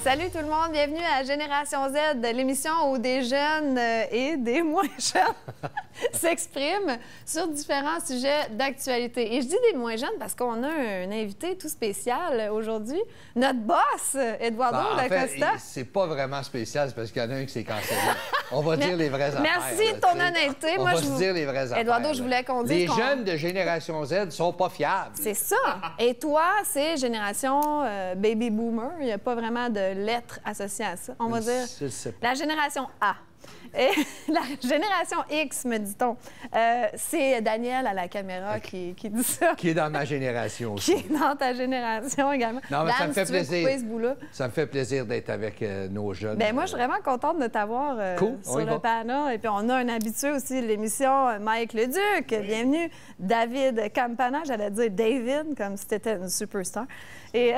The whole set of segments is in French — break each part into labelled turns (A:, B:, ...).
A: Salut tout le monde, bienvenue à Génération Z, l'émission où des jeunes et des moins jeunes s'expriment sur différents sujets d'actualité. Et je dis des moins jeunes parce qu'on a un invité tout spécial aujourd'hui, notre boss, Eduardo Dacosta.
B: En fait, c'est pas vraiment spécial, c'est parce qu'il y en a un qui s'est cancellé. On va dire les vraies affaires.
A: Merci de ton honnêteté.
B: On va se dire les vraies affaires.
A: Eduardo, je voulais qu'on dise
B: les jeunes de Génération Z sont pas fiables.
A: C'est ça. Et toi, c'est Génération Baby Boomer. Il n'y a pas vraiment de lettres associées à ça. On va dire la Génération A. Et la Génération X, me dit-on. C'est Daniel à la caméra qui dit ça.
B: Qui est dans ma génération aussi.
A: Qui est dans ta génération également.
B: Non, mais
A: Dan,
B: ça me fait plaisir.
A: Ce bout-là.
B: Ça me fait plaisir d'être avec nos jeunes.
A: Bien, moi, je suis vraiment contente de t'avoir sur le panel. Et puis, on a un habitué aussi de l'émission, Mike Leduc. Bienvenue. David Campana, j'allais dire David, comme si t'étais une superstar. Et,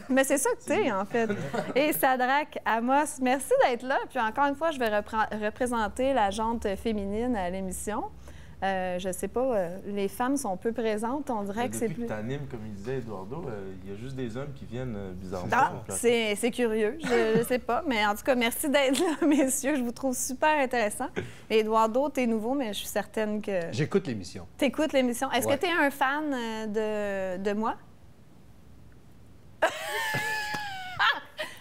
A: mais c'est ça que t'es, en fait. Et Sadrak Amos, merci d'être là. Puis encore une fois, je vais représenter la jante féminine à l'émission. Je sais pas, les femmes sont peu présentes, on dirait que c'est plus...
C: Depuis que t'animes, comme il disait Eduardo, il y a juste des hommes qui viennent bizarrement.
A: Ah, c'est curieux, je sais pas. Mais en tout cas, merci d'être là, messieurs. Je vous trouve super intéressant. Et Eduardo, t'es nouveau, mais je suis certaine que...
B: J'écoute l'émission.
A: T'écoutes l'émission. Est-ce que t'es un fan de moi?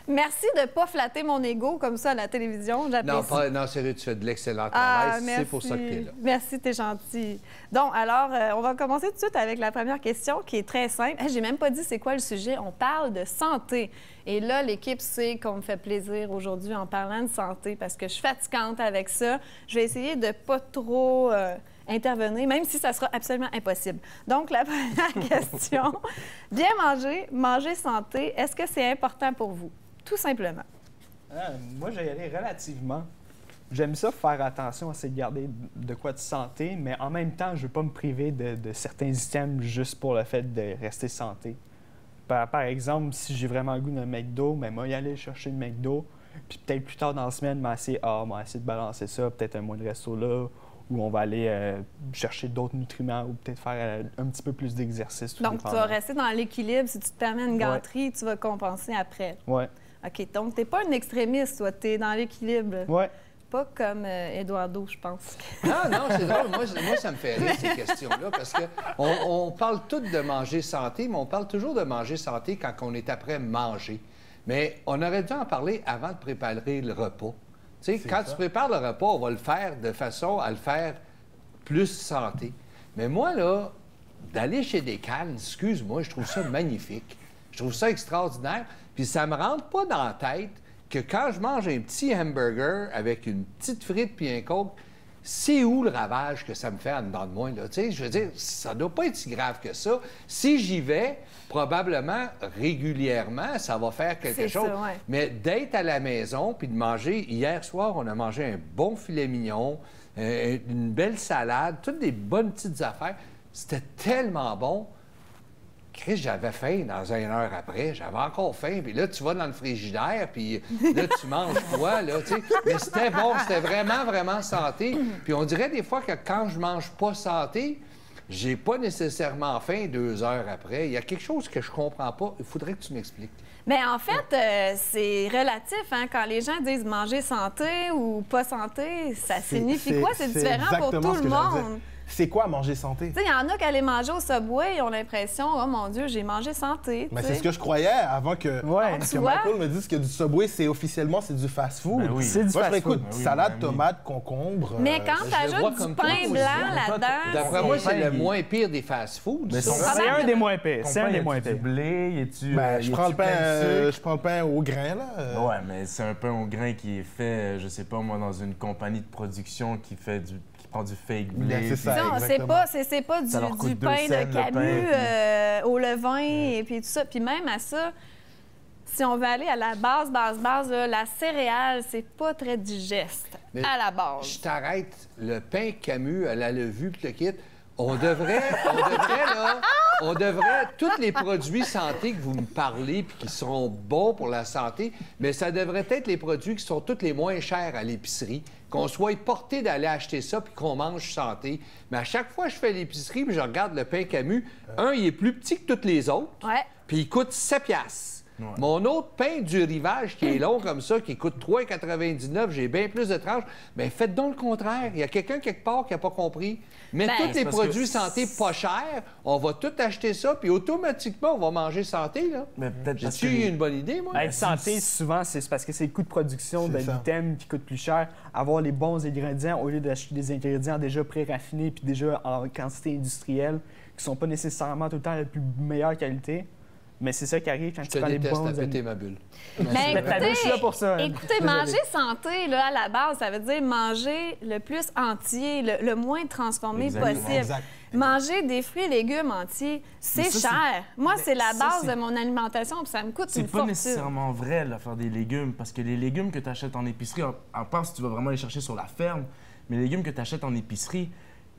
A: Merci de ne pas flatter mon ego comme ça à la télévision. J'apprécie.
B: Non, sérieux, tu fais de l'excellent travail.
A: Merci.
B: C'est pour ça que tu es là.
A: Merci, t'es gentil. Donc, alors, on va commencer tout de suite avec la première question qui est très simple. J'ai même pas dit c'est quoi le sujet. On parle de santé. Et là, l'équipe sait qu'on me fait plaisir aujourd'hui en parlant de santé parce que je suis fatigante avec ça. Je vais essayer de pas trop... intervenir, même si ça sera absolument impossible. Donc, la première question, bien manger santé, est-ce que c'est important pour vous? Tout simplement.
D: Moi, je vais y aller relativement. J'aime ça faire attention à essayer de garder de quoi de santé, mais en même temps, je ne veux pas me priver de certains items juste pour le fait de rester santé. Par exemple, si j'ai vraiment le goût d'un McDo, mais moi, y aller chercher le McDo, puis peut-être plus tard dans la semaine, essayer de balancer ça, peut-être un moins de resto là, où on va aller chercher d'autres nutriments ou peut-être faire un petit peu plus d'exercice.
A: Donc, tu vas rester dans l'équilibre. Si tu te permets une gâterie, tu vas compenser après.
D: Oui.
A: OK. Donc, tu n'es pas un extrémiste, toi. Tu es dans l'équilibre.
D: Oui.
A: Pas comme Eduardo, je pense.
B: Non, c'est drôle. Moi, ça me fait rire, ces questions-là, parce qu'on parle tous de manger santé, mais on parle toujours de manger santé quand on est après manger. Mais on aurait dû en parler avant de préparer le repas. Tu sais, quand tu prépares le repas, on va le faire de façon à le faire plus santé. Mais moi, là, d'aller chez Descalhes, excuse-moi, je trouve ça magnifique. Je trouve ça extraordinaire. Puis ça me rentre pas dans la tête que quand je mange un petit hamburger avec une petite frite puis un coke, c'est où le ravage que ça me fait en dedans de moi, là? Tu sais, je veux dire, ça doit pas être si grave que ça. Si j'y vais, probablement, régulièrement, ça va faire quelque chose.
A: Ça, ouais.
B: Mais d'être à la maison puis de manger... Hier soir, on a mangé un bon filet mignon, une belle salade, toutes des bonnes petites affaires. C'était tellement bon. Chris, j'avais faim dans une heure après. J'avais encore faim. Puis là, tu vas dans le frigidaire, puis là, tu manges quoi, là, tu sais. Mais c'était bon, c'était vraiment, vraiment santé. Puis on dirait des fois que quand je mange pas santé, j'ai pas nécessairement faim 2 heures après. Il y a quelque chose que je comprends pas. Il faudrait que tu m'expliques.
A: Mais en fait, c'est relatif. Hein? Quand les gens disent manger santé ou pas santé, ça signifie quoi? C'est différent pour tout le monde.
E: C'est quoi manger santé?
A: Il y en a qui allaient manger au Subway, ils ont l'impression, oh mon Dieu, j'ai mangé santé.
E: Mais c'est ce que je croyais avant que Michael me dise que du Subway, officiellement, c'est du fast-food.
C: Ben oui.
D: C'est du fast-food.
E: Écoute, salade, tomate, concombre.
A: Mais quand tu ajoutes du pain blanc là-dedans...
B: D'après moi, c'est le moins pire des fast-foods.
D: C'est un des moins pires. C'est un des moins
C: Du
D: pires.
C: blé,
E: Je prends le pain au grain, là.
C: Ouais, mais c'est un pain au grain qui est fait, je sais pas moi, dans une compagnie de production qui prend du fake blé.
E: C'est ça.
A: Non, c'est pas du pain de Camus au levain et puis tout ça. Puis même à ça, si on veut aller à la base, là, la céréale, c'est pas très digeste à la base.
B: Je t'arrête. Le pain Camus à la levure puis le kit, on devrait, là, on devrait, tous les produits santé que vous me parlez puis qui sont bons pour la santé, mais ça devrait être les produits qui sont tous les moins chers à l'épicerie, qu'on soit porté d'aller acheter ça puis qu'on mange santé. Mais à chaque fois que je fais l'épicerie puis je regarde le pain Camus, il est plus petit que tous les autres, puis il coûte 7 piastres. Mon autre pain du rivage qui est long comme ça, qui coûte 3,99, j'ai bien plus de tranches, bien faites donc le contraire. Il y a quelqu'un quelque part qui n'a pas compris. Mais tous les produits santé pas chers, on va tout acheter ça, puis automatiquement, on va manger santé, là.
C: Mais peut-être parce
B: J'ai-tu eu une bonne idée, moi?
D: Être santé, souvent, c'est parce que c'est le coût de production de l'item qui coûte plus cher. Avoir les bons ingrédients au lieu d'acheter des ingrédients déjà pré-raffinés puis déjà en quantité industrielle qui sont pas nécessairement tout le temps de la meilleure qualité. Mais c'est ça qui arrive quand tu prends les bons...
B: Je te péter ma bulle.
A: Mais
D: je suis là pour ça.
A: Écoutez, manger santé, là, à la base, ça veut dire manger le plus entier, le moins transformé possible.
E: Exact.
A: Manger des fruits et légumes entiers, c'est cher. Moi, c'est la base de mon alimentation, puis ça me coûte une
C: fortune. C'est pas
A: fortune.
C: nécessairement vrai, là, faire des légumes, parce que les légumes que tu achètes en épicerie, à part si tu vas vraiment les chercher sur la ferme, mais les légumes que tu achètes en épicerie,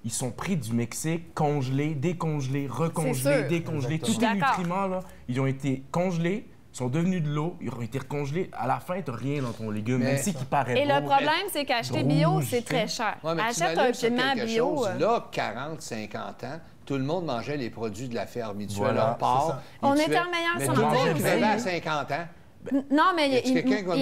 C: ils sont pris du Mexique, congelés, décongelés, recongelés, décongelés. Tous les nutriments, là, ils ont été congelés, sont devenus de l'eau, ils ont été recongelés. À la fin, tu n'as rien dans ton légume, même si qui paraît beau.
A: Et le problème, c'est qu'acheter bio, c'est très cher.
B: Ouais, mais
A: achète un piment bio.
B: Chose, là, 40, 50 ans, tout le monde mangeait les produits de la ferme. Ils tuaient
C: Voilà,
B: leur porc.
A: On était en meilleure
B: mais
A: santé.
B: tout le monde
A: aussi.
B: crevait à 50 ans.
A: Non, mais il ne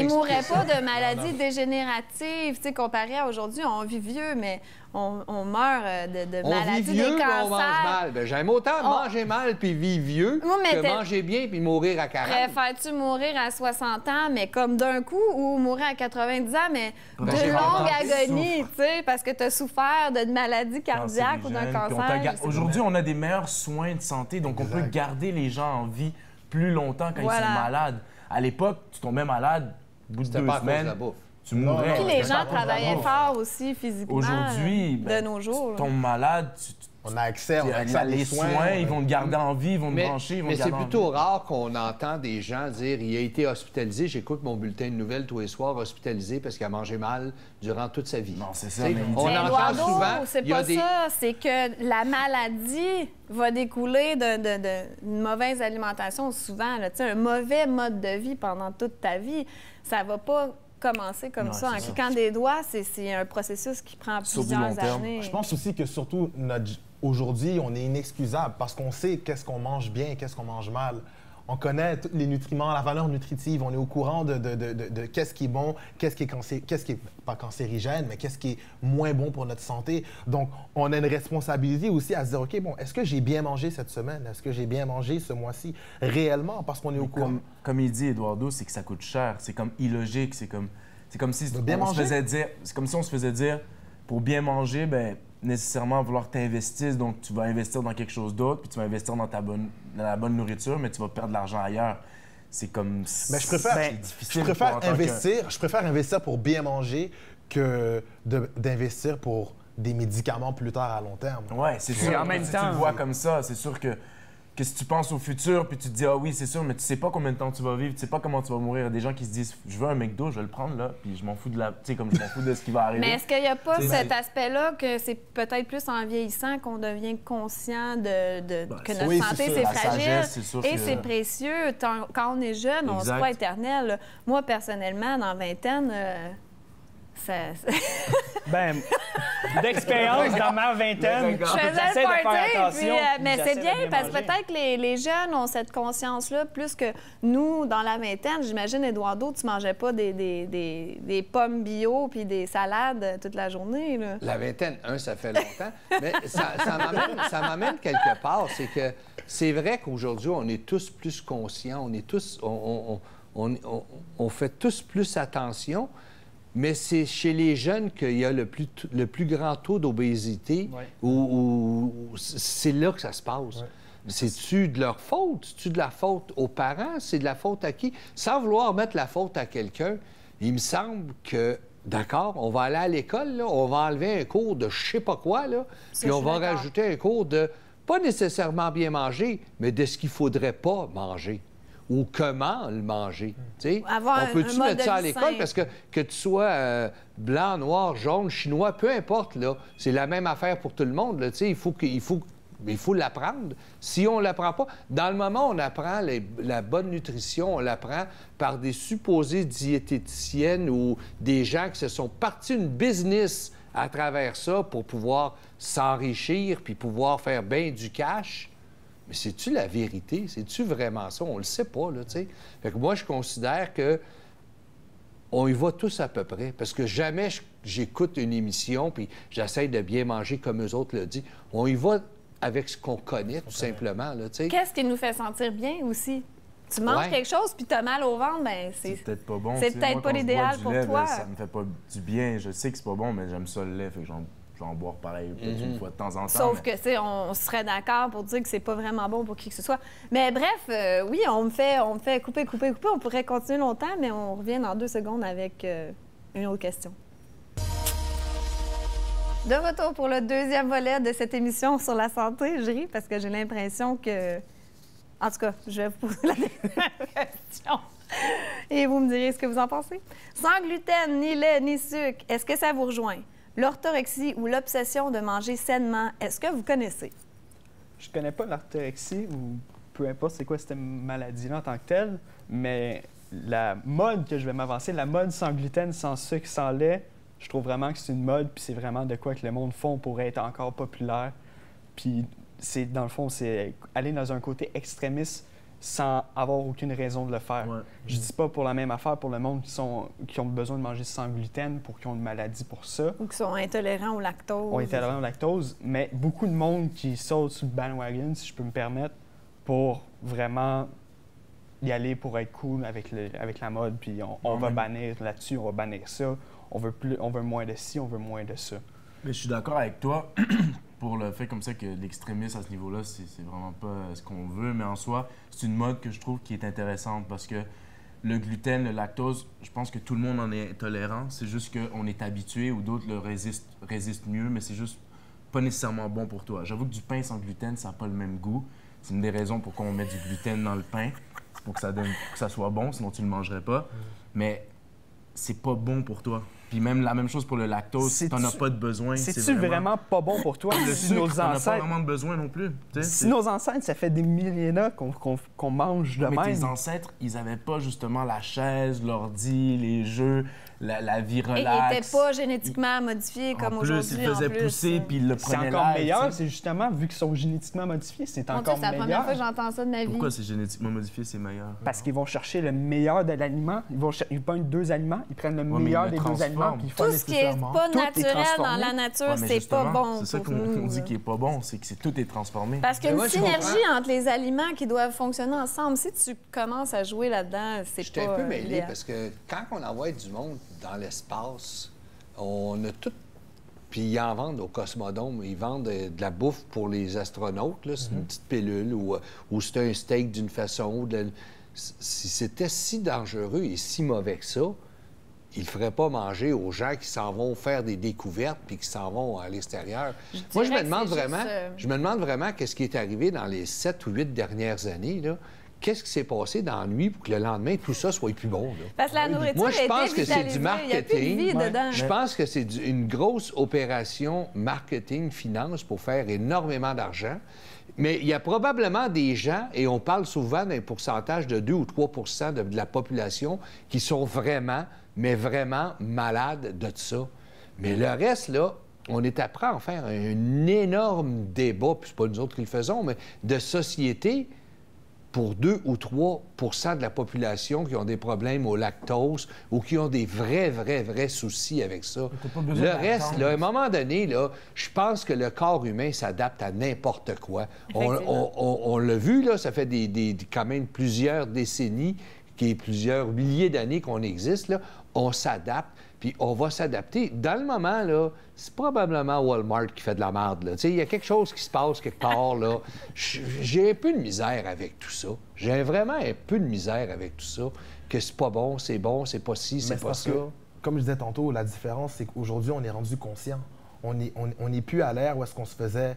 A: mourrait
B: m'expliquer
A: pas de maladies dégénératives. Tu sais, comparé à aujourd'hui, on vit vieux, mais on meurt de
B: On
A: maladies,
B: vit vieux,
A: des
B: mais
A: cancers.
B: on mange mal. Ben, j'aime autant manger mal puis vivre vieux que manger bien puis mourir à 40.
A: Préfères-tu mourir à 60 ans, mais comme d'un coup, ou mourir à 90 ans, mais de
B: j'ai
A: longue
B: entendu
A: agonie, tu sais, parce que tu as souffert d'une maladie cardiaque ou d'un cancer?
C: Aujourd'hui, on a des meilleurs soins de santé, donc on peut garder les gens en vie plus longtemps quand ils sont malades. À l'époque, tu tombais malade, au bout de 2 semaines, tu mourrais.
A: Puis les gens travaillaient fort aussi physiquement.
C: Aujourd'hui,
A: de nos jours.
C: Tu tombes malade,
E: on a accès à
C: les soins, ils vont te garder en vie, ils vont te brancher, ils vont te garder en vie.
B: Mais c'est plutôt rare qu'on entend des gens dire « il a été hospitalisé, j'écoute mon bulletin de nouvelles tous les soirs, hospitalisé parce qu'il a mangé mal durant toute sa vie. »
C: Non, c'est ça.
B: On entend souvent...
A: c'est pas ça, c'est que la maladie va découler d'une mauvaise alimentation souvent. Là, un mauvais mode de vie pendant toute ta vie, ça va pas commencer comme ça. En cliquant des doigts, c'est un processus qui prend plusieurs années.
E: Je pense aussi que surtout aujourd'hui, on est inexcusable parce qu'on sait qu'est-ce qu'on mange bien et qu'est-ce qu'on mange mal. On connaît tous les nutriments, la valeur nutritive, on est au courant de qu'est-ce qui est bon, qu'est-ce qui est pas cancérigène, mais qu'est-ce qui est moins bon pour notre santé. Donc, on a une responsabilité aussi à se dire, OK, bon, est-ce que j'ai bien mangé cette semaine? Est-ce que j'ai bien mangé ce mois-ci? Réellement, parce qu'on est au courant.
C: Comme il dit, Eduardo, c'est que ça coûte cher. C'est comme illogique. C'est comme si on se faisait dire, pour bien manger, ben nécessairement vouloir t'investir, donc tu vas investir dans quelque chose d'autre, puis tu vas investir dans la bonne nourriture, mais tu vas perdre de l'argent ailleurs. C'est comme...
E: Mais je préfère investir pour bien manger que d'investir pour des médicaments plus tard à long terme.
C: Oui, c'est sûr.
D: En même temps,
C: tu le vois comme ça, c'est sûr que si tu penses au futur, puis tu te dis « Ah oui, c'est sûr », mais tu sais pas combien de temps tu vas vivre, tu sais pas comment tu vas mourir. Il y a des gens qui se disent « Je veux un McDo, je vais le prendre là, puis je m'en fous de ce qui va arriver. »
A: Mais est-ce qu'il n'y a pas cet aspect-là que c'est peut-être plus en vieillissant qu'on devient conscient que notre santé, c'est fragile et c'est précieux. Quand on est jeune, on se croit éternel. Moi, personnellement, dans la vingtaine...
D: d'expérience dans ma vingtaine,
A: je faisais le party, mais c'est bien parce que
D: manger.
A: peut-être que les jeunes ont cette conscience-là plus que nous, dans la vingtaine. J'imagine, Eduardo, tu mangeais pas des pommes bio puis des salades toute la journée. Là.
B: La vingtaine, ça fait longtemps, mais ça m'amène quelque part. C'est que c'est vrai qu'aujourd'hui, on est tous plus conscients, on est tous... on fait tous plus attention. Mais c'est chez les jeunes qu'il y a le plus grand taux d'obésité, où c'est là que ça se passe. Ouais. C'est-tu de leur faute? C'est-tu de la faute aux parents? C'est de la faute à qui? Sans vouloir mettre la faute à quelqu'un, il me semble que, d'accord, on va aller à l'école, là, on va enlever un cours de je sais pas quoi, là, puis on va rajouter un cours de, pas nécessairement bien manger, mais de ce qu'il faudrait pas manger. Ou comment le manger. On peut-tu mettre ça à l'école? Parce que tu sois blanc, noir, jaune, chinois, peu importe, là, c'est la même affaire pour tout le monde. Là, il faut l'apprendre. Si on ne l'apprend pas, dans le moment où on apprend la bonne nutrition, on l'apprend par des supposées diététiciennes ou des gens qui se sont partis une business à travers ça pour pouvoir s'enrichir puis pouvoir faire bien du cash. Mais c'est-tu la vérité? C'est-tu vraiment ça? On le sait pas, là, tu sais. Fait que moi, je considère que on y va tous à peu près. Parce que jamais j'écoute une émission puis j'essaie de bien manger comme eux autres le disent. On y va avec ce qu'on connaît, tout simplement, là, tu sais.
A: Qu'est-ce qui nous fait sentir bien aussi? Tu manges quelque chose puis tu as mal au ventre, bien,
C: C'est peut-être pas bon.
A: C'est
C: tu sais.
A: peut-être
C: Moi,
A: pas
C: quand je bois
A: l'idéal
C: du
A: pour
C: lait,
A: toi.
C: là, ça me fait pas du bien. Je sais que c'est pas bon, mais j'aime ça le lait, fait que je vais en boire pareil, peut-être une fois de temps en temps.
A: Sauf
C: mais-
A: que, tu sais, on serait d'accord pour dire que c'est pas vraiment bon pour qui que ce soit. Mais bref, oui, on me fait couper. On pourrait continuer longtemps, mais on revient dans 2 secondes avec une autre question. De retour pour le 2e volet de cette émission sur la santé. Je ris parce que j'ai l'impression que... En tout cas, je vais vous poser la dernière question. Et vous me direz ce que vous en pensez. Sans gluten, ni lait, ni sucre, est-ce que ça vous rejoint? L'orthorexie ou l'obsession de manger sainement, est-ce que vous connaissez?
D: Je connais pas l'orthorexie ou peu importe c'est quoi cette maladie-là en tant que telle, mais la mode que je vais m'avancer, la mode sans gluten, sans sucre, sans lait, je trouve vraiment que c'est une mode, puis c'est vraiment de quoi que le monde font pour être encore populaire. Puis c'est dans le fond, c'est aller dans un côté extrémiste sans avoir aucune raison de le faire.
C: Ouais.
D: Je dis pas pour la même affaire pour le monde qui ont besoin de manger sans gluten, pour qui ont une maladie pour ça.
A: Ou qui sont intolérants au lactose?
D: On est intolérant au lactose, mais beaucoup de monde qui saute sur le bandwagon, si je peux me permettre, pour vraiment y aller pour être cool avec la mode, puis on va bannir là-dessus, on va bannir ça, on veut moins de ci, on veut moins de ça.
C: Mais je suis d'accord avec toi pour le fait comme ça que l'extrémisme à ce niveau-là, c'est vraiment pas ce qu'on veut, mais en soi, c'est une mode que je trouve qui est intéressante parce que le gluten, le lactose, je pense que tout le monde en est intolérant. C'est juste qu'on est habitué ou d'autres le résistent mieux, mais c'est juste pas nécessairement bon pour toi. J'avoue que du pain sans gluten, ça n'a pas le même goût. C'est une des raisons pourquoi on met du gluten dans le pain. C'est pour que ça soit bon, sinon tu ne le mangerais pas. Mais c'est pas bon pour toi. Puis même la même chose pour le lactose, t'en as pas de besoin.
D: C'est-tu vraiment pas bon pour toi?
C: Le
D: Si
C: sucre,
D: nos
C: t'en as pas
D: ancêtres,
C: vraiment de besoin non plus. Tu sais,
D: si nos ancêtres, ça fait des millénaires qu'on mange de
C: mais
D: même.
C: tes ancêtres, ils avaient pas justement la chaise, l'ordi, les jeux, la vie
A: Et
C: relax.
A: ils n'étaient pas génétiquement modifiés comme
C: En plus,
A: aujourd'hui.
C: ils faisaient pousser, puis ils le
D: C'est
C: prenaient
D: encore
C: live,
D: meilleur,
C: tu sais.
D: c'est justement, vu qu'ils sont génétiquement modifiés, c'est
A: Mon Dieu,
D: encore
A: c'est la première
D: meilleur.
A: fois que j'entends ça de ma vie.
C: Pourquoi c'est génétiquement modifié, c'est meilleur?
D: Parce qu'ils vont chercher le meilleur de l'aliment. Ils prennent 2 aliments, ils prennent le
C: mais
D: meilleur
C: ils le
D: des 2 aliments,
C: transforment.
D: puis ils font
A: Tout ce qui est pas
D: Tout est
A: naturel dans
D: transformé.
A: la nature,
C: Ouais, mais
A: c'est pas
C: justement,
A: bon
C: c'est ça
A: pour
C: qu'on
A: nous.
C: dit qui est pas bon, c'est que tout est transformé.
A: Parce qu'il y a
B: Mais
A: une
B: moi, je
A: synergie
B: comprends.
A: entre les aliments qui doivent fonctionner ensemble. Si tu commences à jouer là-dedans, c'est pas...
B: J'étais un peu mêlé
A: idéal.
B: parce que quand on envoie du monde dans l'espace, on a tout. Puis ils en vendent au Cosmodome. Ils vendent de la bouffe pour les astronautes. Là. C'est une petite pilule ou c'est un steak d'une façon. Si c'était si dangereux et si mauvais que ça, ils ne le feraient pas manger aux gens qui s'en vont faire des découvertes puis qui s'en vont à l'extérieur. Moi, je
A: dirais
B: me
A: que
B: demande
A: c'est
B: vraiment,
A: juste,
B: je me demande vraiment qu'est-ce qui est arrivé dans les 7 ou 8 dernières années. Là. Qu'est-ce qui s'est passé dans la nuit pour que le lendemain, tout ça soit plus bon? Là?
A: Parce que la nourriture
B: Moi, je
A: a
B: pense
A: été
B: que c'est du
A: vitalisée. Il y a plus de vie
B: marketing.
A: dedans.
B: Je pense que c'est une grosse opération marketing, finance pour faire énormément d'argent. Mais il y a probablement des gens, et on parle souvent d'un pourcentage de 2 ou 3 de la population qui sont vraiment, mais vraiment malades de ça. Mais le reste, là, on est après à en faire un énorme débat, puis c'est pas nous autres qui le faisons, mais de société pour 2 ou 3 de la population qui ont des problèmes au lactose ou qui ont des vrais soucis avec ça.
C: T'as pas besoin
B: Le
C: d'attendre.
B: reste, là, à un moment donné, là, je pense que le corps humain s'adapte à n'importe quoi. On l'a vu, là, ça fait quand même plusieurs décennies, plusieurs milliers d'années qu'on existe, là. On s'adapte, puis on va s'adapter. Dans le moment, là, c'est probablement Walmart qui fait de la merde, là. Tu sais, il y a quelque chose qui se passe quelque part, là. J'ai un peu de misère avec tout ça. J'ai vraiment un peu de misère avec tout ça. Que c'est pas bon, c'est pas ci, c'est pas
E: parce
B: ça.
E: que, comme je disais tantôt, la différence, c'est qu'aujourd'hui, on est rendu conscient. On n'est plus à l'ère où est-ce qu'on se faisait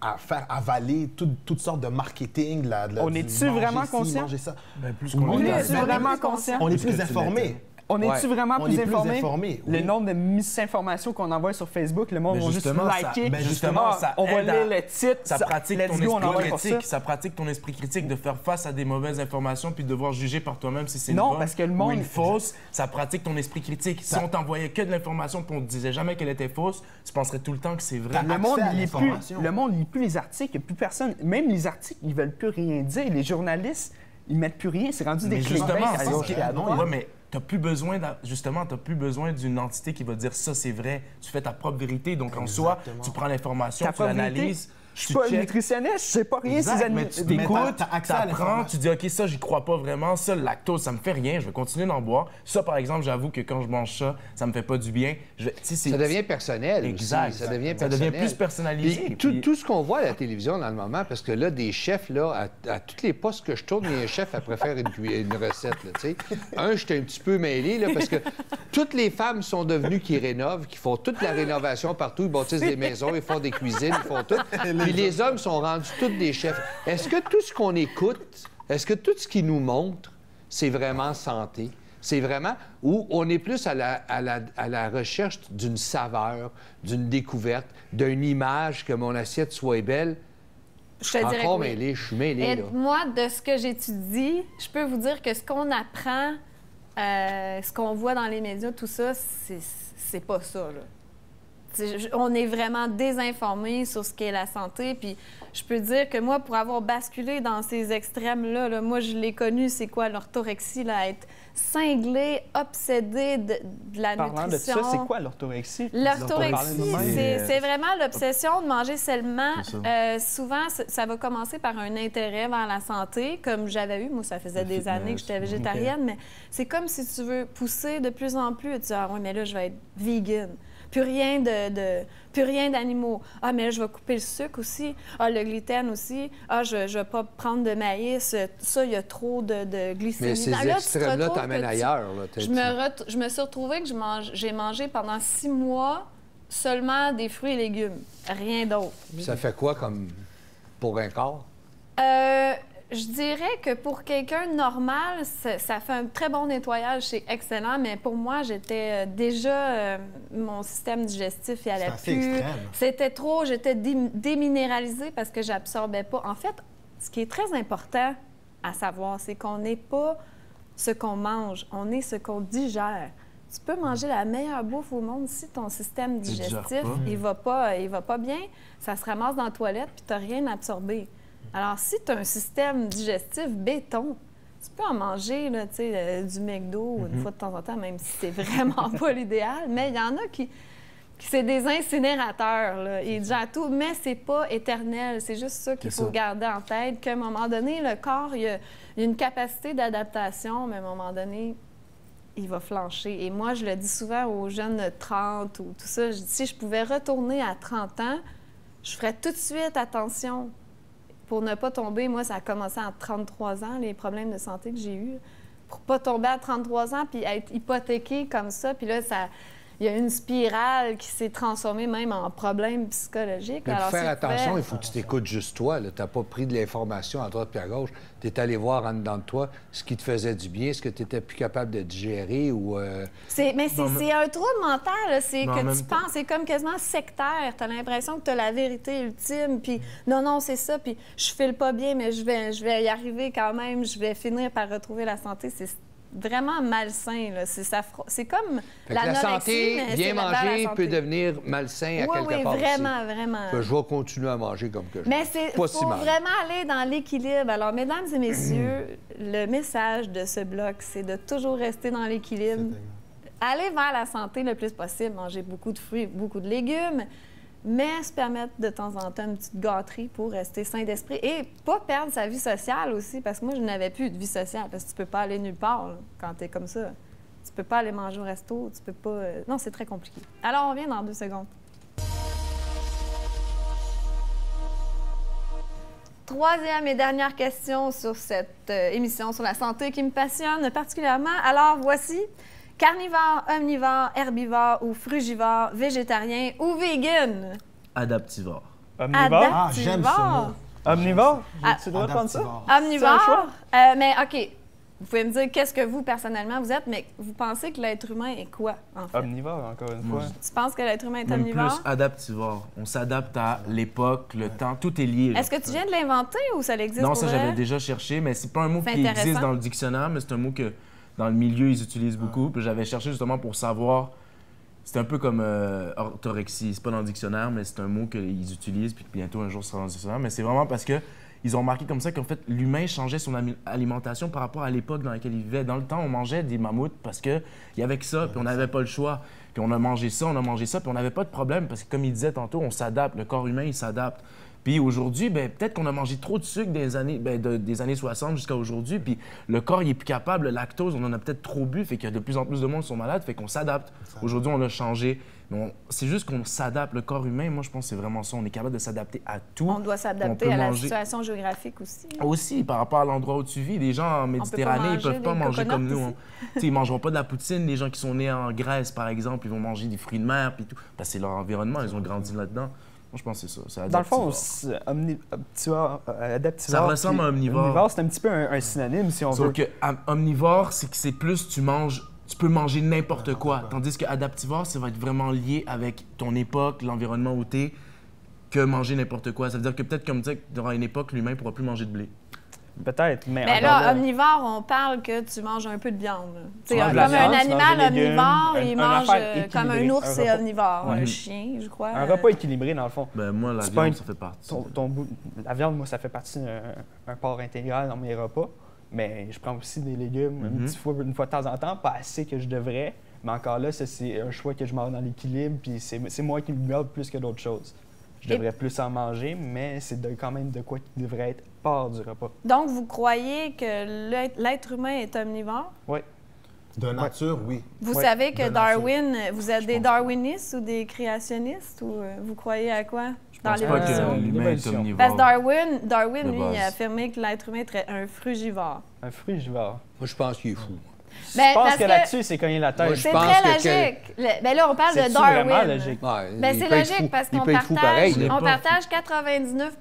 E: à faire avaler toutes sortes de marketing.
D: On est-tu vraiment conscient?
E: Manger ça.
C: Ben, plus
E: Oui,
C: qu'on
E: on
C: est
E: est
A: Plus
C: dans-
A: vraiment conscient.
E: On est
C: Plus que
E: plus
C: tu
E: informé.
D: On est-tu vraiment
E: On
D: plus
E: est plus
D: informés?
E: informés, oui.
D: Le nombre de misinformations qu'on envoie sur Facebook, le monde
C: Mais
D: va juste
C: justement, ça-
D: liker.
C: mais justement, ça
D: on va
C: aide
D: lire
C: à-
D: le titre.
C: Ça pratique
D: let's
C: ton
D: go, on envoie
C: esprit
D: pour ça.
C: critique. Ça pratique ton esprit critique de faire face à des mauvaises informations puis de devoir juger par toi-même si c'est une
D: Non,
C: bonne
D: parce que le
C: ou
D: monde-
C: une fausse. Ça pratique ton esprit critique. Si on t'envoyait que de l'information puis on te disait jamais qu'elle était fausse, tu penserais tout le temps que c'est vrai.
E: T'as
D: Le monde,
E: accès à
D: il lit plus,
E: l'information.
D: le monde lit plus les articles, il n'y a plus personne. Même les articles, ils veulent plus rien dire. Les journalistes, ils mettent plus rien. C'est rendu des
C: Mais
D: clickbait
C: justement,
D: à
C: c'est
D: gauche
C: ce
D: et
C: qui-
D: à droite.
C: ouais, mais t'as plus besoin t'as plus besoin d'une entité qui va dire ça c'est vrai. Tu fais ta propre vérité. Donc en soi,
E: Exactement.
C: tu prends l'information,
D: Ta
C: tu
D: propre
C: l'analyses,
D: Je suis
C: tu
D: pas
C: checkes.
D: nutritionniste, je sais pas rien.
C: Exact,
D: ces
C: mais tu
E: Mais
C: t'écoutes,
E: t'as accès à
C: t'apprends,
E: l'information.
C: tu dis OK, ça j'y crois pas vraiment, ça le lactose ça me fait rien, je vais continuer d'en boire. Ça par exemple, j'avoue que quand je mange ça, ça me fait pas du bien.
B: Ça devient personnel
C: Exact.
B: aussi. Ça devient
C: Ça
B: personnel.
C: devient plus personnalisé.
B: Puis
C: Puis-
B: tout ce qu'on voit à la télévision dans le moment, parce que là, des chefs, là, à tous les postes que je tourne, il y a un chef après faire une recette, là, tu sais. J'étais un petit peu mêlé, là, parce que toutes les femmes sont devenues qui rénovent, qui font toute la rénovation partout, ils bâtissent des maisons, ils font des cuisines, ils font tout. Puis les hommes sont rendus tous des chefs. Est-ce que tout ce qu'on écoute, est-ce que tout ce qu'ils nous montrent, c'est vraiment santé? C'est vraiment où on est plus à la recherche d'une saveur, d'une découverte, d'une image, que mon assiette soit belle.
A: Je te dirais
B: Encore
A: que oui.
B: mêlé, je suis mêlé,
A: Et
B: là.
A: moi, de ce que j'étudie, je peux vous dire que ce qu'on apprend, ce qu'on voit dans les médias, tout ça, c'est pas ça, là. On est vraiment désinformés sur ce qu'est la santé. Puis je peux dire que moi, pour avoir basculé dans ces extrêmes-là, là, moi, je l'ai connu, c'est quoi l'orthorexie, là, être cinglé, obsédé de la
D: Parlant de
A: nutrition.
D: ça, c'est quoi l'orthorexie?
A: L'orthorexie,
C: C'est-
A: c'est vraiment l'obsession de manger seulement.
C: C'est
A: Souvent, ça va commencer par un intérêt vers la santé, comme j'avais eu. Moi, ça faisait des années que j'étais végétarienne, mais c'est comme si tu veux pousser de plus en plus. Tu dis, ah oui, mais là, je vais être vegan. Plus rien plus rien d'animaux. Ah, mais là, je vais couper le sucre aussi. Ah, le gluten aussi. Ah, je vais pas prendre de maïs. Ça, il y a trop de glycémie.
B: Mais ces
A: Là, tu te
B: extrêmes-là
A: retrouves
B: t'amènent
A: que
B: ailleurs, là.
A: je me suis retrouvée que j'ai mangé pendant 6 mois seulement des fruits et légumes. Rien d'autre.
B: Ça fait quoi comme pour un corps?
A: Je dirais que pour quelqu'un de normal, ça fait un très bon nettoyage, c'est excellent, mais pour moi, j'étais déjà... mon système digestif, il allait
E: C'est assez
A: plus.
E: extrême.
A: C'était trop, j'étais déminéralisée parce que j'absorbais pas. En fait, ce qui est très important à savoir, c'est qu'on n'est pas ce qu'on mange, on est ce qu'on digère. Tu peux manger la meilleure bouffe au monde si ton système
C: digères
A: digestif,
C: pas.
A: il va pas bien, ça se ramasse dans la toilette puis tu n'as rien absorbé. Alors, si tu as un système digestif béton, tu peux en manger là, du McDo une fois de temps en temps, même si c'est vraiment pas l'idéal. Mais il y en a qui c'est des incinérateurs. Là. Ils digèrent tout, mais c'est pas éternel. C'est juste ça qu'il
C: C'est
A: faut
C: ça.
A: garder en tête, qu'à un moment donné, le corps, il y a une capacité d'adaptation, mais à un moment donné, il va flancher. Et moi, je le dis souvent aux jeunes de 30 ou tout ça, je dis, si je pouvais retourner à 30 ans, je ferais tout de suite attention pour ne pas tomber. Moi, ça a commencé à 33 ans, les problèmes de santé que j'ai eus. Pour pas tomber à 33 ans puis être hypothéqué comme ça. Puis là, il y a une spirale qui s'est transformée même en problème psychologique.
B: Mais pour
A: Alors,
B: faire
A: si je
B: attention,
A: pouvais-
B: il faut que tu t'écoutes juste toi. Tu n'as pas pris de l'information à droite puis à gauche. Tu es allé voir en dedans de toi ce qui te faisait du bien, ce que tu étais plus capable de digérer ou...
A: C'est
C: Non, mais-
A: un trouble mental, là. C'est
C: Mais en
A: que
C: même
A: tu
C: temps-
A: penses, c'est comme quasiment sectaire. Tu as l'impression que tu as la vérité ultime, puis non, c'est ça, puis je file pas bien, mais je vais y arriver quand même, je vais finir par retrouver la santé. C'est vraiment malsain, là. C'est comme
B: Fait que la
A: l'anorexie,
B: santé,
A: mais
B: bien
A: c'est vers la
B: manger
A: santé.
B: peut devenir malsain à
A: Oui,
B: quelque
A: oui,
B: part aussi.
A: vraiment.
B: Que je vais continuer à manger comme que je
A: Mais
B: mange.
A: c'est
B: Pas
A: faut
B: si mal.
A: vraiment aller dans l'équilibre. Alors, mesdames et messieurs, le message de ce bloc, c'est de toujours rester dans l'équilibre. Aller vers la santé le plus possible, manger beaucoup de fruits, beaucoup de légumes, mais se permettre de temps en temps une petite gâterie pour rester sain d'esprit et pas perdre sa vie sociale aussi, parce que moi, je n'avais plus de vie sociale, parce que tu peux pas aller nulle part là, quand tu es comme ça. Tu peux pas aller manger au resto, tu peux pas... Non, c'est très compliqué. Alors, on revient dans 2 secondes. Troisième et dernière question sur cette émission sur la santé qui me passionne particulièrement. Alors, voici. Carnivore, omnivore, herbivore ou frugivore, végétarien ou vegan?
C: Adaptivore.
D: Omnivore?
E: Ah, j'aime ce mot.
D: Omnivore?
A: Ah,
D: Tu dois prendre ça?
E: Adaptivore.
D: C'est un
A: Omnivore?
D: choix?
A: Mais OK. vous pouvez me dire qu'est-ce que vous, personnellement, vous êtes, mais vous pensez que l'être humain est quoi, en fait?
D: Omnivore, encore une fois.
A: Tu penses que l'être humain est
C: Même
A: omnivore?
C: plus adaptivore. On s'adapte à l'époque, le temps, tout est lié.
A: Est-ce que tu viens de l'inventer ou ça existe
C: Non,
A: pour
C: ça,
A: vrai?
C: j'avais déjà cherché, mais c'est pas un mot
A: C'est
C: qui existe
A: intéressant.
C: dans le dictionnaire, mais c'est un mot que dans le milieu, ils utilisent beaucoup. Puis j'avais cherché justement pour savoir. C'est un peu comme orthorexie. C'est pas dans le dictionnaire, mais c'est un mot qu'ils utilisent, puis bientôt un jour, ce sera dans le dictionnaire. Mais c'est vraiment parce que ils ont remarqué comme ça qu'en fait, l'humain changeait son alimentation par rapport à l'époque dans laquelle il vivait. Dans le temps, on mangeait des mammouths parce qu'il y avait que ça, puis on n'avait pas le choix. Puis on a mangé ça, puis on n'avait pas de problème parce que, comme il disait tantôt, on s'adapte. Le corps humain, il s'adapte. Puis aujourd'hui, peut-être qu'on a mangé trop de sucre des années 60 jusqu'à aujourd'hui, puis le corps, il est plus capable. Le lactose, on en a peut-être trop bu, fait qu'il y a de plus en plus de monde qui sont malades, fait qu'on s'adapte. Aujourd'hui, on a changé. C'est juste qu'on s'adapte. Le corps humain, moi, je pense que c'est vraiment ça. On est capable de s'adapter à tout.
A: On doit s'adapter
C: peut
A: à la
C: manger.
A: situation géographique aussi.
C: Aussi, par rapport à l'endroit où tu vis, les gens en Méditerranée, ils peuvent pas
A: des
C: manger comme
A: coconuts
C: nous. Ils mangeront pas de la poutine. Les gens qui sont nés en Grèce, par exemple, ils vont manger des fruits de mer, puis tout. Parce que c'est leur environnement, ils ont grandi là-dedans. Moi, je pense que c'est ça.
D: Dans le fond, adaptivore,
C: Ça ressemble à omnivore.
D: Omnivore, c'est un petit peu un synonyme, si on veut.
C: Sauf que omnivore, c'est que c'est plus tu peux manger n'importe quoi. Tandis que adaptivore, ça va être vraiment lié avec ton époque, l'environnement où t'es, que manger n'importe quoi. Ça veut dire que peut-être comme ça, durant une époque, l'humain ne pourra plus manger de blé.
D: Peut-être, mais...
A: Mais là, omnivore, on parle que tu manges un peu de viande.
D: Tu
A: Comme
D: manges de la
A: un
D: viande, tu
A: animal
D: manges des légumes,
A: omnivore, il
D: une
A: mange
D: affaire
A: comme un
D: équilibrée,
A: ours,
D: un
A: c'est
D: repas.
A: omnivore.
C: Ouais.
A: Un chien, je crois.
D: Un repas équilibré, dans le fond.
C: Ben moi, la
D: C'est pas
C: viande,
D: un-
C: ça fait partie.
D: La viande, moi, ça fait partie d'un part intégral dans mes repas. Mais je prends aussi des légumes une fois de temps en temps, pas assez que je devrais. Mais encore là, ça, c'est un choix que je marre dans l'équilibre, puis c'est moi qui me garde plus que d'autres choses. Je devrais plus en manger, mais c'est quand même de quoi qui devrait être part du repas.
A: Donc, vous croyez que l'être humain est omnivore?
D: Oui.
E: De nature, oui.
A: Vous
D: Ouais,
A: savez que
E: de nature.
A: Darwin, vous êtes
E: Je
A: des
E: pense.
A: darwinistes ou des créationnistes ou vous croyez à quoi dans
C: Je pense pas que
A: l'évolution?
C: l'humain est
D: l'évolution.
C: omnivore.
A: Parce que Darwin,
C: De
A: lui, il a
C: base.
A: affirmé que l'être humain était un frugivore.
D: Un frugivore.
B: Moi, je pense qu'il est fou.
A: Ben,
D: Je pense
A: parce
D: que là-dessus, c'est cogner la tête.
B: Moi, je
A: c'est
B: pense
A: très
B: que-
A: logique. Ben là, on parle de
D: C'est-tu vraiment
A: Darwin.
D: logique?
B: Ouais,
A: Ben,
B: il
A: c'est
B: peut être fou.
A: logique parce
B: Il
A: qu'on
B: peut être fou pareil,
A: partage,
B: là.
A: on partage 99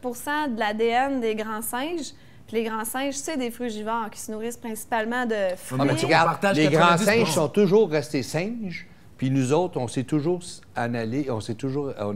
A: de l'ADN des grands singes. Puis les grands singes, c'est des frugivores qui se nourrissent principalement de fruits.
B: Ah, mais tu
C: On
B: regardes,
C: partage
B: les grands
C: 90%.
B: singes sont toujours restés singes, puis nous autres, on s'est toujours annalé, on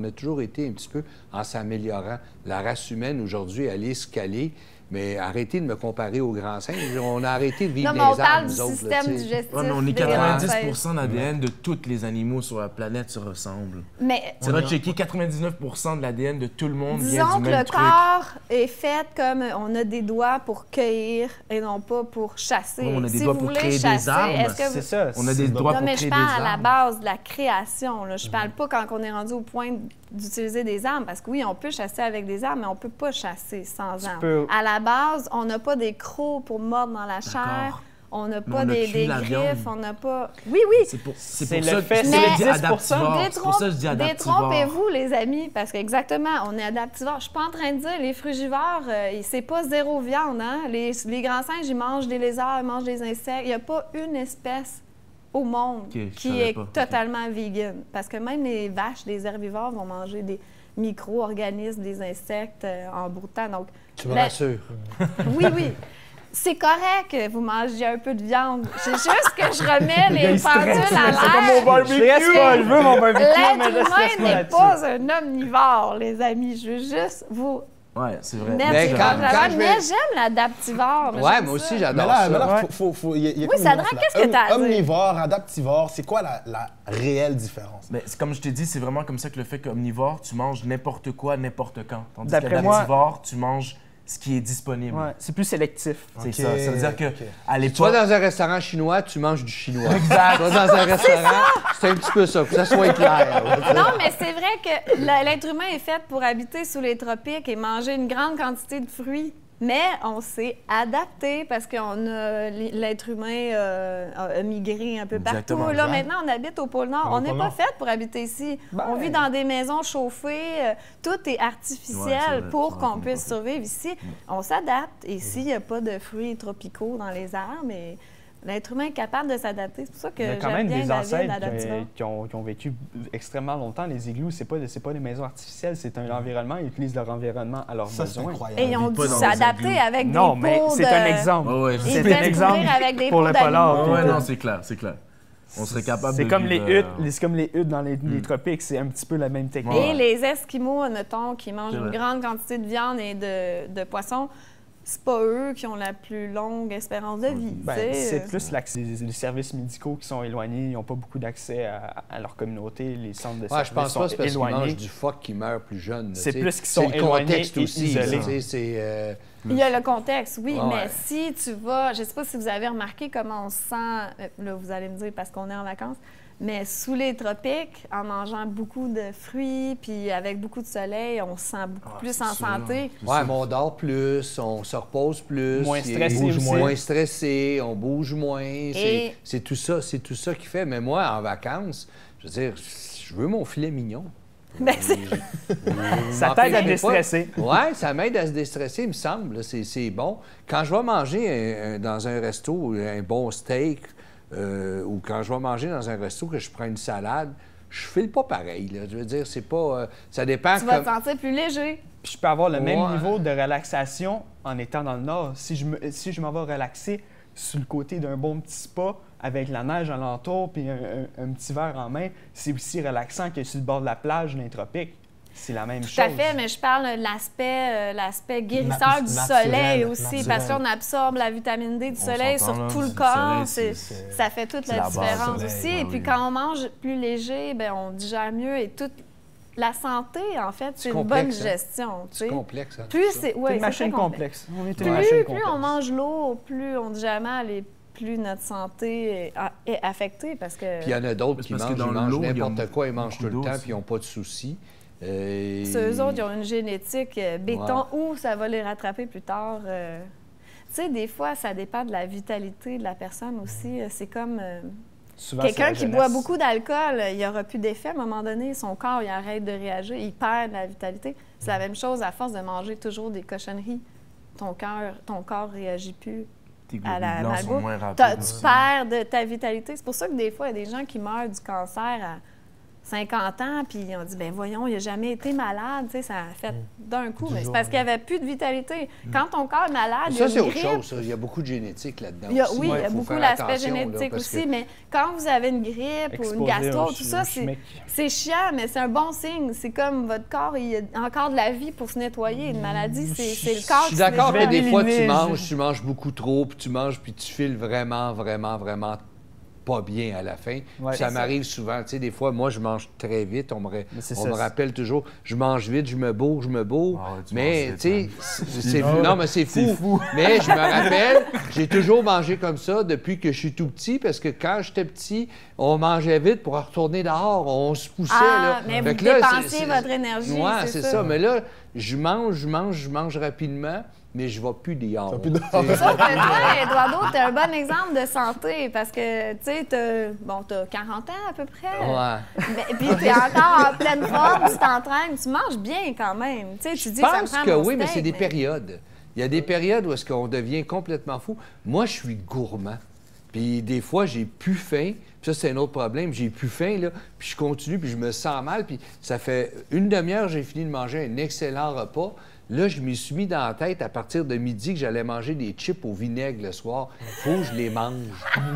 B: a toujours été un petit peu en s'améliorant. La race humaine, aujourd'hui, elle est scalée, mais arrêtez de me comparer aux grands singes. On a arrêté de vivre
A: Non, mais
B: dans
A: on
B: les arbres,
A: parle du
B: nous autres, là,
A: système
B: tu sais.
A: digestif.
C: Ouais, mais on est
A: des grands singes.
C: 90% d'ADN de tous les animaux sur la planète se ressemblent.
A: Mais
C: Tu vas checker 99% de l'ADN de tout le monde vient
A: disons
C: du
A: que
C: même
A: le
C: truc.
A: corps est fait comme on a des doigts pour cueillir et non pas pour chasser.
C: Ouais, on a des
A: si
C: doigts
A: vous
C: pour
A: voulez
C: créer des
A: chasser,
C: armes,
A: est-ce que
D: C'est
A: vous...
D: ça.
C: On a des
D: c'est-
C: doigts
A: Non,
C: pour
A: mais je
C: créer
A: parle
C: des
A: à la
C: armes.
A: base de la création. Là. Je parle pas quand on est rendu au point d'utiliser des armes, parce que oui, on peut chasser avec des armes, mais on peut pas chasser sans armes.
D: peux-
A: À la base, on n'a pas des crocs pour mordre dans la chair.
C: D'accord.
A: On n'a
C: Mais
A: pas
C: on a
A: des
C: tué la
A: griffes,
C: viande.
A: on n'a pas... Oui, oui,
C: C'est pour
D: C'est
C: ça
D: le
C: que
D: fait-
C: je
A: c'est
C: dis
D: 10%.
C: adaptivore. C'est pour ça que je dis adaptivore.
A: détrompez-vous, les amis, parce qu'exactement, on est adaptivore. Je suis pas en train de dire, les frugivores, c'est pas zéro viande, hein? Les grands singes, ils mangent des lézards, ils mangent des insectes. Il n'y a pas une espèce au monde
C: Ok, je
A: qui
C: savais
A: est
C: pas. Ok.
A: totalement vegan. Parce que même les vaches, les herbivores vont manger des micro-organismes, des insectes en broutant. Donc,
B: Tu me
A: la-
B: rassures.
A: oui, oui. C'est correct que vous mangiez un peu de viande. C'est juste que je remets les pendules à l'air.
D: Je reste pas, je veux mon barbecue, mais
A: L'être
D: je reste
A: humain
D: pas
A: n'est
D: là-dessus.
A: pas un omnivore, les amis. Je veux juste vous
C: Ouais, c'est vrai.
A: mettre
B: Mais
A: sur
B: quand-
A: la
B: quand
A: table.
B: je
A: Mais
B: vais-
A: j'aime l'adaptivore.
B: Ouais,
A: j'aime
B: moi
A: ça.
B: aussi,
E: Mais
B: j'adore
E: là,
B: ça.
E: il y a
A: Oui,
E: comme une
A: Sadra,
E: nuance, là.
A: qu'est-ce que t'as à dire?
E: Omnivore, adaptivore, c'est quoi la réelle différence?
C: Mais c'est comme je t'ai dit, c'est vraiment comme ça que le fait qu'omnivore, tu manges n'importe quoi, n'importe quand. Tandis
D: D'après moi-
C: qu'adaptivore, tu manges ce qui est disponible.
D: Ouais, c'est plus sélectif.
C: C'est
E: Ok,
C: ça. Ça veut dire que
E: ok.
C: à
B: Tu vas
C: l'époque,
B: dans un restaurant chinois, tu manges du chinois. Exact. Tu vas dans un restaurant, c'est un petit peu ça, que ça soit clair. là, tu sais.
A: Non, mais c'est vrai que l'être humain est fait pour habiter sous les tropiques et manger une grande quantité de fruits. Mais on s'est adapté parce que l'être humain a migré un peu
C: Exactement,
A: partout. Là,
E: exact.
A: maintenant, on habite au pôle Nord.
E: Au
A: On n'est
E: pôle
A: pas
E: Nord.
A: fait pour habiter ici.
D: Ben,
A: On vit dans des maisons chauffées. Tout est
C: Ouais,
A: artificiel
C: c'est vrai,
A: pour
C: c'est vrai
A: qu'on
C: qu'on est
A: puisse
C: pas fait.
A: survivre ici. On s'adapte. Et s'il n'y a pas de fruits tropicaux dans les arbres, mais L'être humain est capable de s'adapter. C'est pour ça que
D: Il y a quand
A: j'aime
D: même
A: bien
D: des
A: David
D: ancêtres
A: Adaptivore.
D: qui ont vécu extrêmement longtemps. Les igloos, c'est pas des maisons artificielles, c'est un environnement. Ils utilisent leur environnement à leurs
E: Ça, c'est
D: besoins.
E: incroyable.
A: Et ils ont
C: vit
A: dû
C: pas dans des
A: s'adapter
C: igloos.
A: avec
D: Non,
A: des
D: mais
A: pots
D: c'est
A: de...
D: un exemple.
C: Ouais, ouais, je
A: Ils
C: sais.
D: C'est
A: devaient
D: un exemple
A: courir avec des
D: pour
A: pots
D: le
A: d'animaux.
D: polar.
C: Ouais, non, c'est clair, c'est clair. On serait capable de
D: C'est comme les
C: vivre,
D: huttes, c'est comme les huttes dans les tropiques, c'est un petit peu la même technique.
C: Ouais.
A: Et les Esquimaux, admettons, qui mangent
C: C'est
A: une
C: vrai.
A: grande quantité de viande et de poissons, c'est pas eux qui ont la plus longue espérance de vie.
D: Ben,
A: tu sais.
D: c'est plus les services médicaux qui sont éloignés, ils n'ont pas beaucoup d'accès à leur communauté, les centres de
B: Ouais,
D: services
B: je pense
D: sont
B: pas que c'est parce qu'ils mangent
D: éloignés.
B: du phoque qui meurt plus jeune.
D: C'est
B: tu sais.
D: plus qu'ils sont
B: C'est le
D: éloignés
B: contexte
D: et
B: aussi.
D: isolés.
B: tu sais, c'est,
A: Il y a le contexte, oui,
B: Ouais,
A: mais
B: ouais.
A: si tu vas, je ne sais pas si vous avez remarqué comment on se sent, là vous allez me dire parce qu'on est en vacances, mais sous les tropiques, en mangeant beaucoup de fruits, puis avec beaucoup de soleil, on se sent beaucoup plus en santé.
B: ouais, mais on dort plus, on se repose plus.
D: Moins
B: il-
D: stressé
B: on bouge
D: aussi.
B: moins stressé, on bouge moins.
A: Et-
B: C'est tout ça qui fait. Mais moi, en vacances, je veux dire, je veux mon filet mignon.
A: Ben, c'est-
D: Ça
B: M'empêcherez
D: t'aide à
B: pas.
D: déstresser.
B: Oui, ça m'aide à se déstresser, il me semble. là. C'est bon. Quand je vais manger dans un resto un bon steak, ou quand je vais manger dans un resto que je prends une salade, je file pas pareil. Là. Je veux dire, c'est pas... ça dépend...
A: tu vas te sentir plus léger.
D: Puis je peux avoir le même
B: Ouais.
D: niveau de relaxation en étant dans le nord. Si je m'en vais relaxer sur le côté d'un bon petit spa avec la neige alentour puis un petit verre en main, c'est aussi relaxant que sur le bord de la plage d'un tropique. C'est la même chose.
A: Tout à fait, mais je parle de l'aspect guérisseur du
E: Naturel,
A: soleil aussi,
E: naturel.
A: parce qu'on absorbe la vitamine D du
C: On
A: soleil
C: s'entend,
A: sur
C: là,
A: tout le
C: le
A: corps.
C: soleil,
A: Ça fait toute
C: c'est
A: la
C: la base,
A: différence
C: le
A: aussi.
C: soleil,
A: Et
C: ben
A: puis
C: oui.
A: quand on mange plus léger, ben on digère mieux et toute la santé, en fait, c'est une bonne
B: complexe, hein?
A: gestion. tu
B: C'est
A: sais.
B: complexe. Hein,
A: Plus
B: tout ça.
A: c'est
D: C'est
A: ouais,
D: une
A: c'est
D: machine
A: très complexe.
D: complexe. On est une machine
A: Plus
D: complexe.
A: on mange lourd, plus on digère mal et plus notre santé est affectée parce que
B: Puis il y en a d'autres qui
C: Parce que
B: mangent,
C: dans
B: ils mangent
C: l'eau, il y a
B: n'importe quoi, ils mangent
C: beaucoup
B: tout le
C: d'eau
B: temps,
C: aussi.
B: puis ils n'ont pas de soucis.
A: ceux autres, ils ont une génétique béton
B: Ouais.
A: ou ça va les rattraper plus tard. Tu sais, des fois, ça dépend de la vitalité de la personne aussi. C'est comme
D: Souvent, c'est
A: quelqu'un
D: la
A: qui
D: jeunesse.
A: boit beaucoup d'alcool, il n'y aura plus d'effet. À un moment donné, son corps, il arrête de réagir, il perd de la vitalité. C'est la même chose à force de manger toujours des cochonneries. Ton corps ne réagit plus.
C: Tes
A: À la
C: globules blancs sont
A: malbouffe.
C: moins
A: Tu
C: rapides. aussi.
A: perds de ta vitalité. C'est pour ça que des fois, il y a des gens qui meurent du cancer à 50 ans, puis on dit, ben voyons, il n'a jamais été malade, tu sais, ça a fait d'un coup. Mais c'est parce qu'il n'y avait plus de vitalité. Quand ton corps est malade, il y a
B: Ça, c'est
A: une
B: autre
A: grippe.
B: chose. Ça. Il y a beaucoup de génétique là-dedans.
A: Il y a-
B: aussi.
A: oui, il y a
B: faut
A: beaucoup
B: faire
A: l'aspect
B: attention, là,
A: génétique
B: parce
A: aussi,
B: que-
A: mais quand vous avez une grippe ou une
D: Exposé
A: gastro,
D: au-
A: tout ça,
D: au chimique.
A: c'est chiant, mais c'est un bon signe. C'est comme votre corps, il y a encore de la vie pour se nettoyer. Une maladie, c'est le corps
B: Je suis
A: qui se
B: d'accord que
A: nettoie.
B: des fois, tu
D: éliminer,
B: manges beaucoup trop, puis tu files vraiment, vraiment, vraiment pas bien à la fin.
D: Ouais.
B: Puis ça
A: C'est ça.
B: m'arrive souvent. Tu sais, des fois, moi, je mange très vite. On me
D: c'est
B: on
D: ça,
B: me rappelle toujours, je mange vite, je me bourre.
C: Ah ouais, tu
B: Mais,
C: manges
B: tu sais,
C: vite,
B: non, mais c'est fou. Mais je me rappelle, j'ai toujours mangé comme ça depuis que je suis tout petit, parce que quand j'étais petit, on mangeait vite pour retourner dehors. On se poussait,
A: Ah,
B: là.
A: mais
B: Fait
A: vous
B: que là,
A: dépensiez votre énergie,
B: Ouais,
A: c'est
B: c'est
A: ça.
B: ça. Mais là, je mange rapidement, mais je ne vais plus dehors.
E: vas plus dehors.
B: Tu sais,
A: Sauf que toi, Eduardo, t'es un bon exemple de santé parce que, tu sais, t'as 40 ans à peu près.
B: Ouais.
A: Mais, puis t'es encore en pleine forme, tu t'entraînes, tu manges bien quand même. Tu sais, tu dis
B: Je
A: que ça me
B: pense
A: prend
B: que
A: mon
B: oui, mais
A: steak,
B: c'est des périodes. Il y a des périodes où est-ce qu'on devient complètement fou. Moi, je suis gourmand. Puis des fois, j'ai plus faim. Puis ça, c'est un autre problème. J'ai plus faim, là. Puis je continue, puis je me sens mal. Puis ça fait une demi-heure, j'ai fini de manger un excellent repas. Là, je m'y suis mis dans la tête à partir de midi que j'allais manger des chips au vinaigre le soir. Faut que je les mange.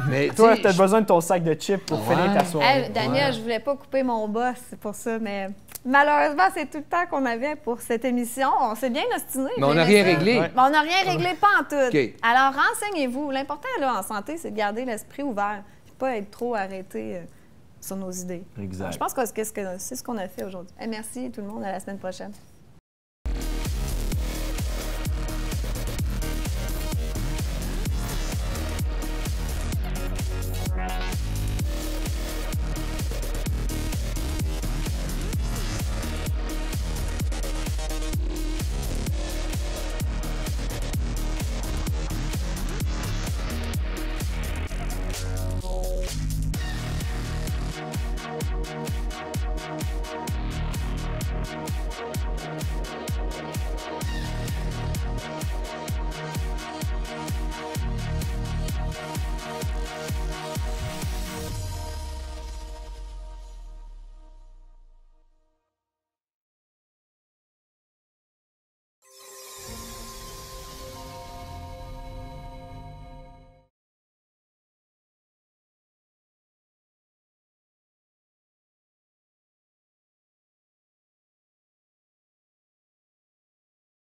B: Mais
D: Toi,
B: tu
D: tu as
B: sais,
D: besoin de ton sac de chips pour
B: Ouais.
D: finir ta soirée.
A: Hey, Daniel, je voulais pas couper mon boss, c'est pour ça, mais malheureusement, c'est tout le temps qu'on avait pour cette émission. On s'est bien ostiné.
B: mais on
A: j'ai
B: n'a
A: aimé
B: rien
A: ça.
B: réglé.
D: Ouais.
A: Mais on n'a rien réglé, pas en tout.
B: OK.
A: Alors, renseignez-vous. L'important, là, en santé, c'est de garder l'esprit ouvert, puis pas être trop arrêté sur nos idées.
C: Exact.
A: Je pense que c'est ce qu'on a fait aujourd'hui. Hey, merci tout le monde, à la semaine prochaine.